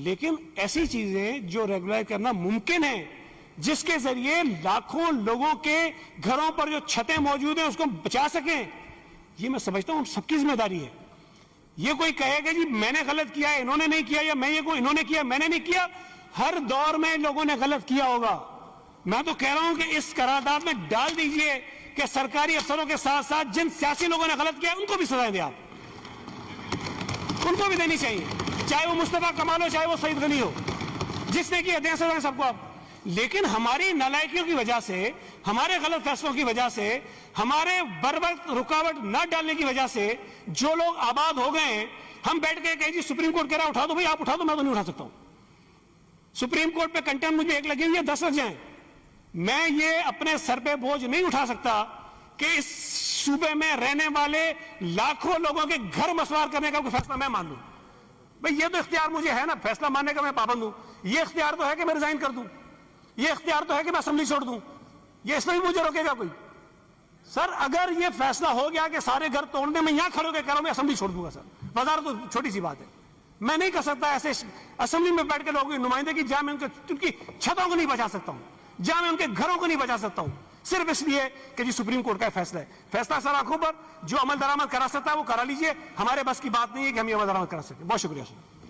لیکن ایسی چیزیں جو ریگولائز کرنا ممکن ہے، جس کے ذریعے لاکھوں لوگوں کے گھروں پر جو چھتیں موجود ہیں اس کو بچا سکیں، یہ میں سمجھتا ہوں ہم سب کی ذمہ داری ہے۔ یہ کوئی کہے گا جی میں نے غلط کیا ہے انہوں نے نہیں کیا، یا میں یہ کوئی انہوں نے کیا میں نے نہیں کیا، ہر دور میں لوگوں نے غلط کیا ہوگا۔ میں تو کہہ رہا ہوں کہ اس قرارداد میں ڈال دیجئے کہ سرکاری افسروں کے ساتھ ساتھ جن سیاسی لوگوں نے غلط کیا ان کو بھی سزائیں دیں، آپ ان کو بھی دینی چاہیے، چاہے وہ مصطفیٰ کمال ہو چاہے وہ سعید غنی ہو، جس نے کیا دیں سزائیں سب کو آپ۔ لیکن ہماری نالائکیوں کی وجہ سے، ہمارے غلط فیصلوں کی وجہ سے، ہمارے بر وقت رکاوٹ نہ ڈالنے کی وجہ سے جو لوگ آباد ہو گئے ہیں، ہم بیٹھ کے کہیں جی سپریم کورٹ کہہ رہا اٹھا دو، بھائی آپ اٹھا دو، میں تو نہیں اٹھا سکتا ہوں۔ سپریم کورٹ پہ کنٹمپٹ مجھے 1 لگی ہوئی ہے، 10 لگ جائیں، میں یہ اپنے سر پہ بوجھ نہیں اٹھا سکتا کہ اس صوبے میں رہنے والے لاکھوں لوگوں کے گھر مسمار کرنے کا کوئی فیصلہ میں مان لوں۔ بھائی یہ تو اختیار مجھے ہے نا، فیصلہ ماننے کا میں پابند ہوں، یہ اختیار تو ہے کہ میں ریزائن کر دوں، یہ اختیار تو ہے کہ میں اسمبلی چھوڑ دوں، یہ اس میں بھی مجھے روکے گا کوئی؟ سر اگر یہ فیصلہ ہو گیا کہ سارے گھر توڑنے میں یہاں کھڑے ہو کے کہہ رہا ہوں میں اسمبلی چھوڑ دوں گا، سر وزارت تو چھوٹی سی بات ہے، میں نہیں کر سکتا ایسے اسمبلی میں بیٹھ کے لوگوں کی نمائندگی جہاں میں ان کی چھتوں کو نہیں بچا سکتا ہوں، جہاں میں ان کے گھروں کو نہیں بچا سکتا ہوں، صرف اس لیے کہ جی سپریم کورٹ کا فیصلہ ہے۔ فیصلہ سر آنکھوں پر جو عمل درآمد کرا سکتا ہے وہ کرا لیجئے، ہمارے بس کی بات نہیں ہے کہ ہم یہ عمل درآمد کرا سکیں۔ بہت شکریہ سر۔